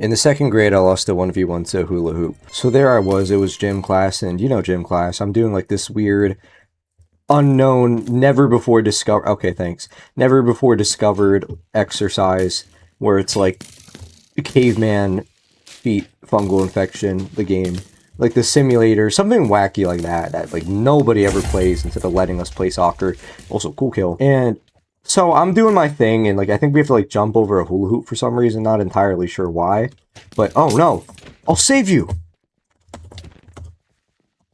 In the second grade, I lost a 1v1 to Hula Hoop. So there I was, it was gym class, and you know gym class, I'm doing like this weird, unknown, never before discovered, okay, thanks, never before discovered exercise, where it's like caveman feet fungal infection, the game. Like the simulator, something wacky like that like nobody ever plays instead of letting us play soccer. Also, cool kill. And so I'm doing my thing, and like I think we have to like jump over a hula hoop for some reason, not entirely sure why. But oh no, I'll save you.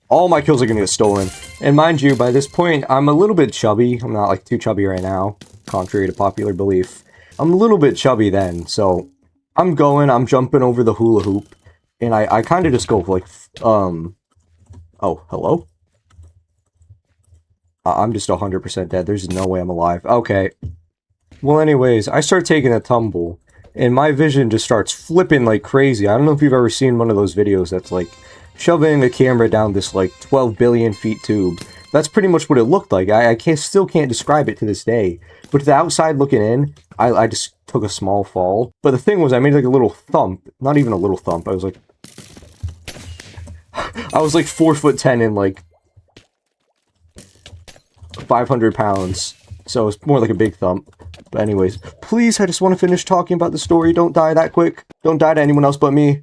All my kills are gonna get stolen. And mind you, by this point, I'm a little bit chubby. I'm not like too chubby right now, contrary to popular belief. I'm a little bit chubby then, so I'm jumping over the hula hoop, and I kind of just go like, oh, hello? I'm just 100% dead. There's no way I'm alive. Okay. Well, anyways, I start taking a tumble, and my vision just starts flipping like crazy. I don't know if you've ever seen one of those videos that's like shoving a camera down this like 12 billion feet tube. That's pretty much what it looked like. I still can't describe it to this day. But to the outside looking in, I just took a small fall. But the thing was, I made like a little thump. Not even a little thump. I was like 4'10" and like 500 pounds. So it's more like a big thump. But anyways, please, I just want to finish talking about the story. Don't die that quick. Don't die to anyone else but me.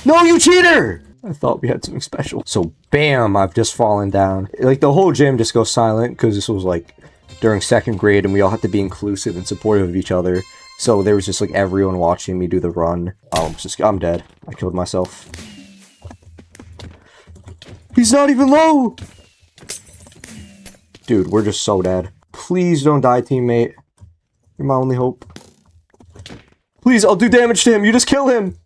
No, you cheater! I thought we had something special. So, bam, I've just fallen down. Like, the whole gym just goes silent, because this was, like, during second grade, and we all had to be inclusive and supportive of each other. So, there was just, like, everyone watching me do the run. I'm dead. I killed myself. He's not even low! Dude, we're just so dead. Please don't die, teammate. You're my only hope. Please, I'll do damage to him. You just kill him.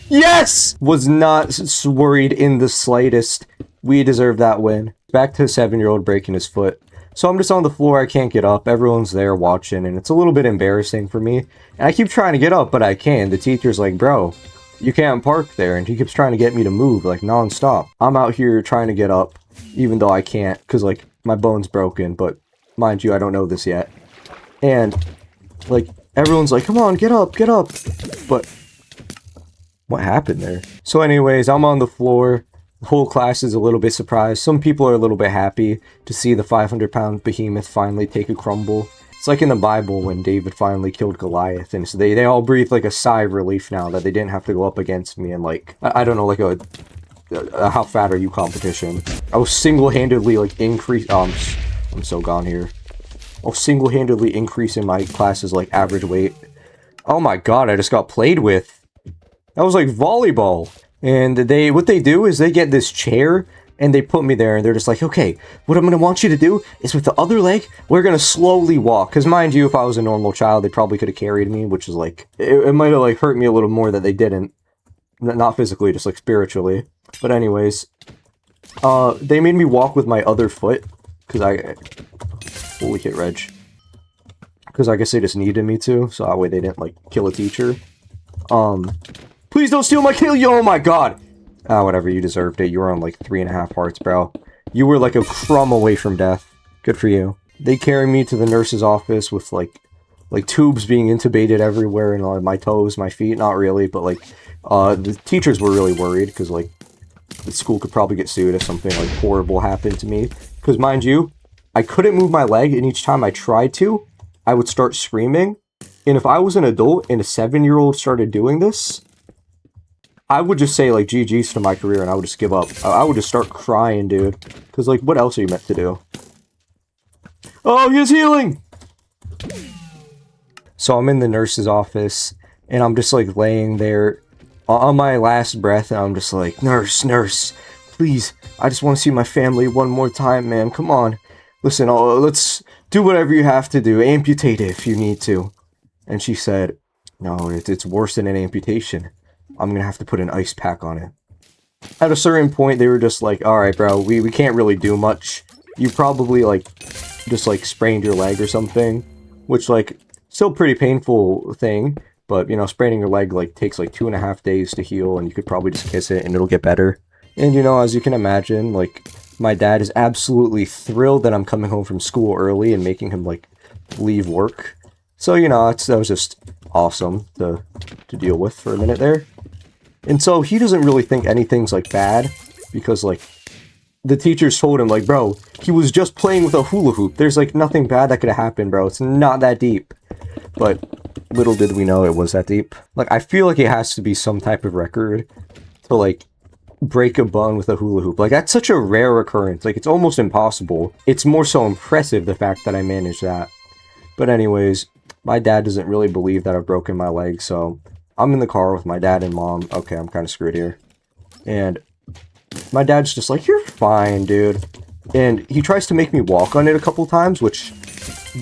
Yes! Was not worried in the slightest. We deserve that win. Back to a 7-year-old breaking his foot. So I'm just on the floor, I can't get up. Everyone's there watching, and it's a little bit embarrassing for me. And I keep trying to get up, but I can't. The teacher's like, bro, you can't park there. And he keeps trying to get me to move, like, non-stop. I'm out here trying to get up, even though I can't, because, like, my bone's broken. But, mind you, I don't know this yet. And, like, everyone's like, come on, get up, get up. But what happened there? So anyways, I'm on the floor. The whole class is a little bit surprised. Some people are a little bit happy to see the 500-pound behemoth finally take a crumble. It's like in the Bible when David finally killed Goliath, and so they all breathe like a sigh of relief now that they didn't have to go up against me and like, I don't know, like a how fat are you competition. I was single-handedly like I'm so gone here. I was single-handedly increasing my class's like average weight. Oh my god, I just got played with. That was like volleyball. And what they do is they get this chair and they put me there and they're just like, okay, what I'm going to want you to do is with the other leg, we're going to slowly walk. Because mind you, if I was a normal child, they probably could have carried me, which is like, it might have like hurt me a little more that they didn't. Not physically, just like spiritually. But anyways, they made me walk with my other foot because holy shit, Reg. Because I guess they just needed me to, so that way they didn't like kill a teacher. Please don't steal my kill, oh my god! Ah, whatever, you deserved it. You were on like 3.5 hearts, bro. You were like a crumb away from death. Good for you. They carry me to the nurse's office with like tubes being intubated everywhere and on my toes, my feet, not really, but like, the teachers were really worried because like, the school could probably get sued if something like horrible happened to me. Because mind you, I couldn't move my leg, and each time I tried to, I would start screaming. And if I was an adult and a 7-year-old started doing this, I would just say, like, GG's to my career, and I would just give up. I would just start crying, dude. Because, like, what else are you meant to do? Oh, he's healing! So I'm in the nurse's office, and I'm just, like, laying there on my last breath, and I'm just like, nurse, please, I just want to see my family one more time, man. Come on. Listen, let's do whatever you have to do. Amputate it if you need to. And she said, no, it's worse than an amputation. I'm gonna have to put an ice pack on it. At a certain point, they were just like, alright, bro, we can't really do much. You probably, like, just, like, sprained your leg or something. Which, like, still pretty painful thing. But, you know, spraining your leg, like, takes, like, 2.5 days to heal. And you could probably just kiss it and it'll get better. And, you know, as you can imagine, like, my dad is absolutely thrilled that I'm coming home from school early and making him, like, leave work. So, you know, that was just awesome to deal with for a minute there. And so he doesn't really think anything's like bad because like the teachers told him like, bro, he was just playing with a hula hoop. There's like nothing bad that could have happened, bro. It's not that deep. But little did we know it was that deep. Like, I feel like it has to be some type of record to like break a bone with a hula hoop. Like, that's such a rare occurrence. Like, it's almost impossible. It's more so impressive the fact that I managed that. But anyways, my dad doesn't really believe that I've broken my leg, so I'm in the car with my dad and mom. Okay, I'm kind of screwed here. And my dad's just like, you're fine, dude. And he tries to make me walk on it a couple times, which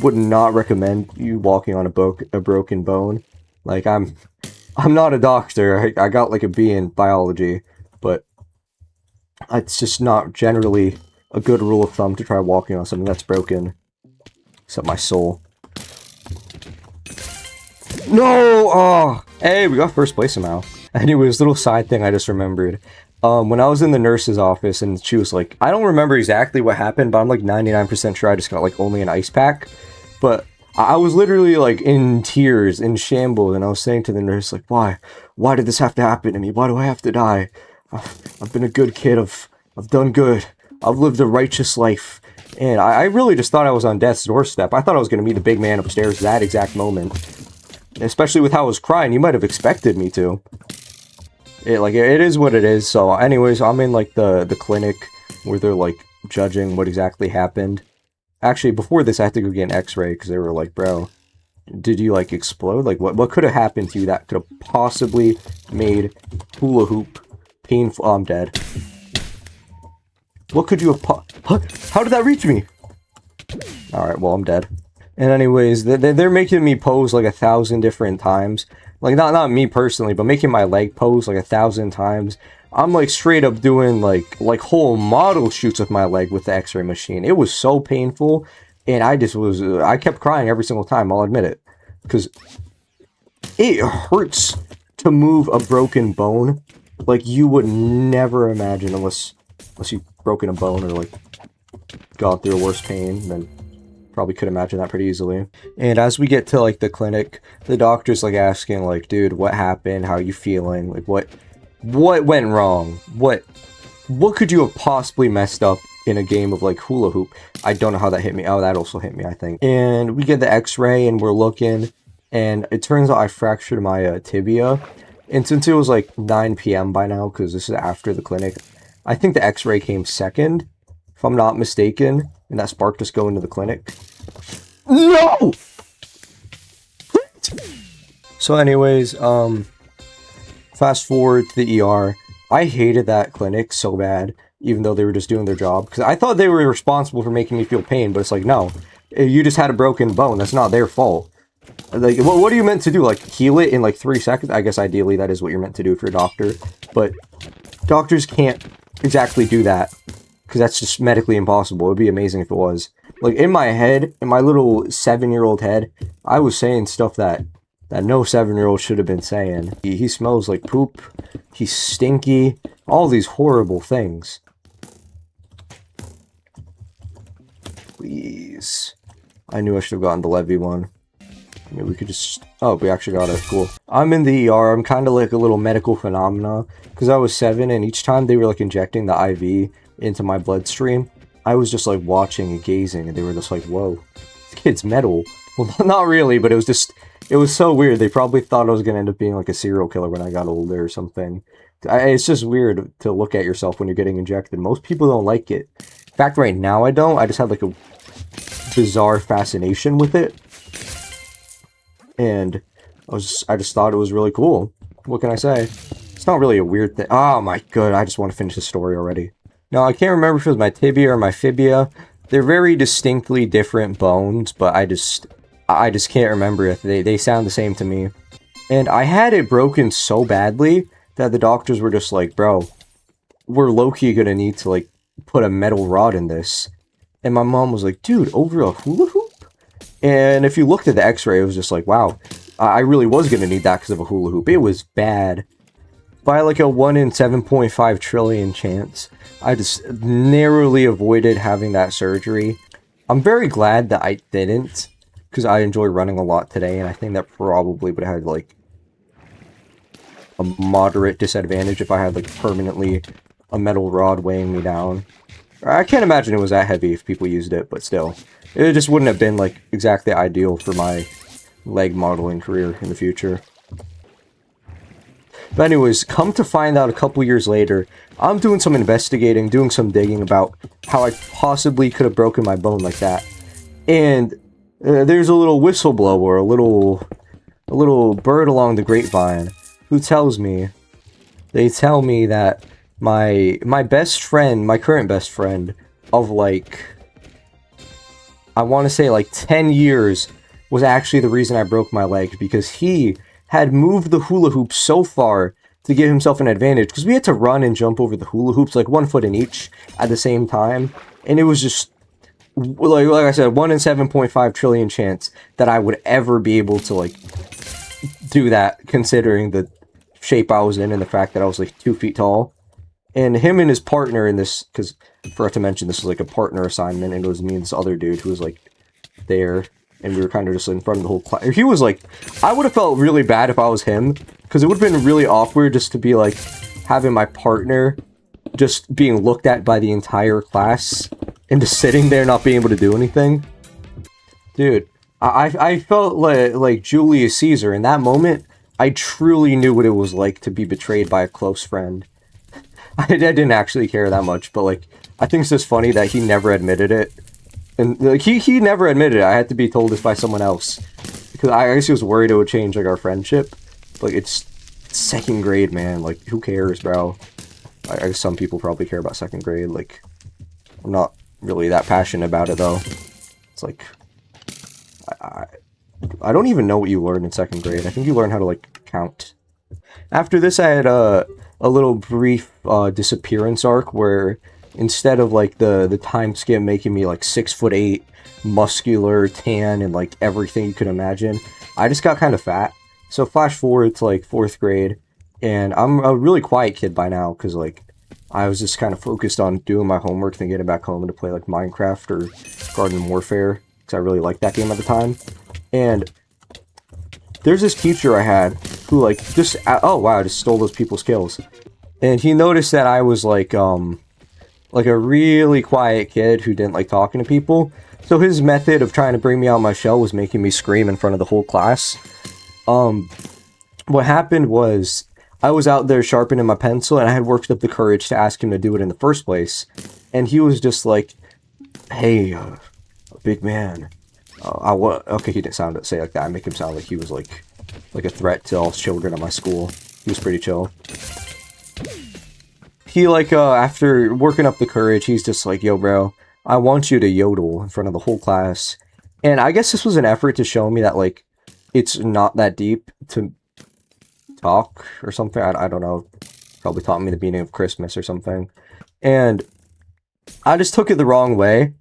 would not recommend you walking on a broken bone. Like, I'm not a doctor. I got like a B in biology, but it's just not generally a good rule of thumb to try walking on something that's broken. Except my soul. No! Oh! Hey, we got first place somehow. Anyways, little side thing I just remembered. When I was in the nurse's office and she was like, I don't remember exactly what happened, but I'm like 99% sure I just got like only an ice pack. But I was literally like in tears, in shambles, and I was saying to the nurse like, why? Why did this have to happen to me? Why do I have to die? I've been a good kid. I've done good. I've lived a righteous life. And I really just thought I was on death's doorstep. I thought I was going to meet the big man upstairs that exact moment. Especially with how I was crying, you might have expected me to. It is what it is. So anyways, I'm in like the clinic where they're like judging what exactly happened. Actually, before this, I had to go get an x-ray because they were like, bro, did you like explode? Like what could have happened to you that could have possibly made hula hoop painful? Oh, I'm dead. What could you have how did that reach me? Alright, well, I'm dead. And anyways, they're making me pose like 1,000 different times. Like, not me personally, but making my leg pose like 1,000 times. I'm like straight up doing like whole model shoots with my leg with the x-ray machine. It was so painful, and I kept crying every single time, I'll admit it. Because it hurts to move a broken bone like you would never imagine unless you've broken a bone or like gone through a worse pain, then probably could imagine that pretty easily. And as we get to like the clinic, the doctor's like asking like, dude, what happened? How are you feeling? Like what went wrong? What could you have possibly messed up in a game of like hula hoop? I don't know how that hit me. Oh, that also hit me, I think. And we get the x-ray and we're looking, and it turns out I fractured my tibia. And since it was like 9 p.m. by now, because this is after the clinic, I think the x-ray came second, if I'm not mistaken, and that sparked us going to the clinic. No! So anyways, fast forward to the ER. I hated that clinic so bad, even though they were just doing their job, because I thought they were responsible for making me feel pain, but it's like, no, you just had a broken bone. That's not their fault. Like, what are you meant to do? Like, heal it in like 3 seconds? I guess ideally that is what you're meant to do if you're a doctor, but doctors can't exactly do that, because that's just medically impossible. It would be amazing if it was. Like, in my head, in my little 7-year-old head, I was saying stuff that no 7-year-old should have been saying. He smells like poop. He's stinky. All these horrible things. Please. I knew I should have gotten the Levy one. I mean, we could just... Oh, we actually got it. Cool. I'm in the ER. I'm kind of like a little medical phenomena. Because I was 7, and each time they were like injecting the IV into my bloodstream, I was just like watching and gazing, and they were just like, whoa, this kid's metal. Well, not really, but it was just... It was so weird. They probably thought I was going to end up being like a serial killer when I got older or something. It's just weird to look at yourself when you're getting injected. Most people don't like it. In fact, right now I don't. I just have like a bizarre fascination with it. And I just thought it was really cool. What can I say? It's not really a weird thing. Oh my god, I just want to finish the story already. Now, I can't remember if it was my tibia or my fibia. They're very distinctly different bones, but I just can't remember if they sound the same to me. And I had it broken so badly that the doctors were just like, bro, we're low-key gonna need to like put a metal rod in this. And my mom was like, dude, over a hula hoop? And if you looked at the x-ray, it was just like, wow, I really was gonna need that because of a hula hoop. It was bad. By like a 1 in 7.5 trillion chance. I just narrowly avoided having that surgery. I'm very glad that I didn't. because I enjoy running a lot today, and I think that probably would have had, like, a moderate disadvantage if I had, like, permanently a metal rod weighing me down. I can't imagine it was that heavy if people used it, but still. It just wouldn't have been, like, exactly ideal for my leg modeling career in the future. But anyways, come to find out a couple years later, I'm doing some investigating, doing some digging about how I possibly could have broken my bone like that. And there's a little whistleblower, a little bird along the grapevine, who tells me, they tell me that my best friend, my current best friend of, like, I want to say like 10 years was actually the reason I broke my leg, because he had moved the hula hoop so far to give himself an advantage, because we had to run and jump over the hula hoops, like 1 foot in each at the same time, and it was just, like I said, 1 in 7.5 trillion chance that I would ever be able to, like, do that, considering the shape I was in and the fact that I was, like, 2 feet tall. And him and his partner in this, because I forgot to mention this was, like, a partner assignment, and it was me and this other dude who was, like, there, and we were kind of just in front of the whole class. He was, like, I would have felt really bad if I was him, because it would have been really awkward just to be, like, having my partner just being looked at by the entire class, and just sitting there not being able to do anything. Dude, I felt like Julius Caesar. In that moment, I truly knew what it was like to be betrayed by a close friend. I didn't actually care that much, but, like, I think it's just funny that he never admitted it. And, like, he never admitted it. I had to be told this by someone else. Because I guess he was worried it would change, like, our friendship. Like, it's 2nd grade, man. Like, who cares, bro? I guess some people probably care about 2nd grade. Like, I'm not really that passionate about it, though. It's like, I don't even know what you learn in 2nd grade. I think you learn how to, like, count. After this, I had a little brief disappearance arc where instead of, like, the time skip making me, like, 6'8", muscular, tan, and, like, everything you could imagine, I just got kind of fat. So flash forward to, like, 4th grade, and I'm a really quiet kid by now, because, like, I was just kind of focused on doing my homework and getting back home to play, like, Minecraft or Garden Warfare, because I really liked that game at the time. And there's this teacher I had who, like, just, oh wow, I just stole those people's kills. And he noticed that I was, like a really quiet kid who didn't like talking to people. So his method of trying to bring me out of my shell was making me scream in front of the whole class. What happened was, I was out there sharpening my pencil, and I had worked up the courage to ask him to do it in the first place. And he was just like, hey, big man. Okay, he didn't say it like that. I make him sound like he was like a threat to all children at my school. He was pretty chill. He, like, after working up the courage, he's just like, yo, bro, I want you to yodel in front of the whole class. And I guess this was an effort to show me that, like, it's not that deep to talk or something. I don't know. Probably taught me the meaning of Christmas or something. And I just took it the wrong way.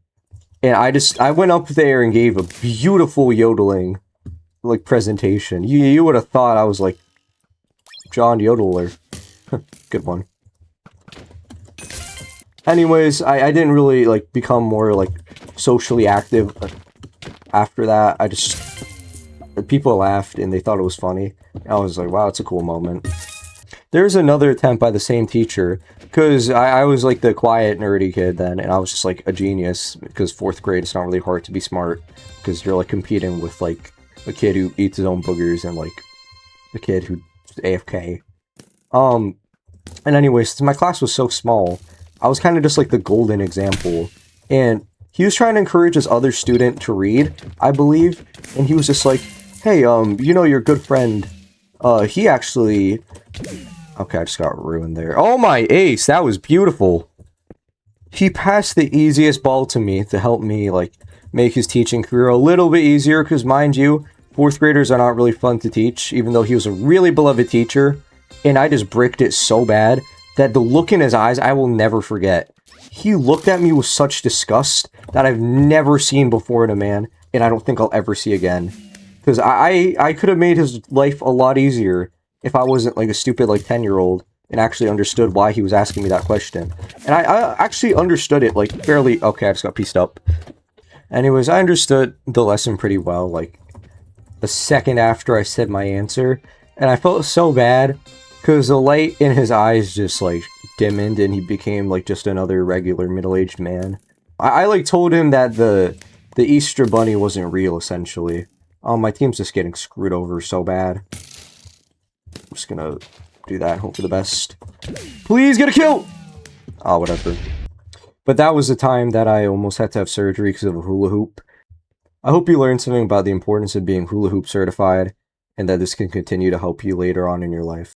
And I went up there and gave a beautiful yodeling, like, presentation. You would have thought I was, like, John Yodeler. Good one. Anyways, I didn't really, like, become more, like, socially active after that. People laughed and they thought it was funny. I was like, wow, it's a cool moment. There's another attempt by the same teacher, because I was, like, the quiet, nerdy kid then, and I was just, like, a genius, because 4th grade, it's not really hard to be smart, because you're, like, competing with, like, a kid who eats his own boogers and, like, the kid who's AFK. And anyways, since my class was so small, I was kind of just, like, the golden example, and he was trying to encourage this other student to read, I believe, and he was just like, hey, you know your good friend, he actually... Okay, I just got ruined there. Oh my ace, that was beautiful. He passed the easiest ball to me to help me, like, make his teaching career a little bit easier, because mind you, 4th graders are not really fun to teach, even though he was a really beloved teacher, and I just bricked it so bad that the look in his eyes I will never forget. He looked at me with such disgust that I've never seen before in a man, and I don't think I'll ever see again. Because I could have made his life a lot easier if I wasn't, like, a stupid, like, 10-year-old and actually understood why he was asking me that question. And I actually understood it, like, fairly... Okay, I just got pieced up. Anyways, I understood the lesson pretty well, like, a second after I said my answer, and I felt so bad, because the light in his eyes just, like, dimmed, and he became, like, just another regular middle-aged man. I like, told him that the Easter Bunny wasn't real, essentially. Oh, my team's just getting screwed over so bad. I'm just gonna do that and hope for the best. Please get a kill! Oh, whatever. But that was the time that I almost had to have surgery because of a hula hoop. I hope you learned something about the importance of being hula hoop certified, and that this can continue to help you later on in your life.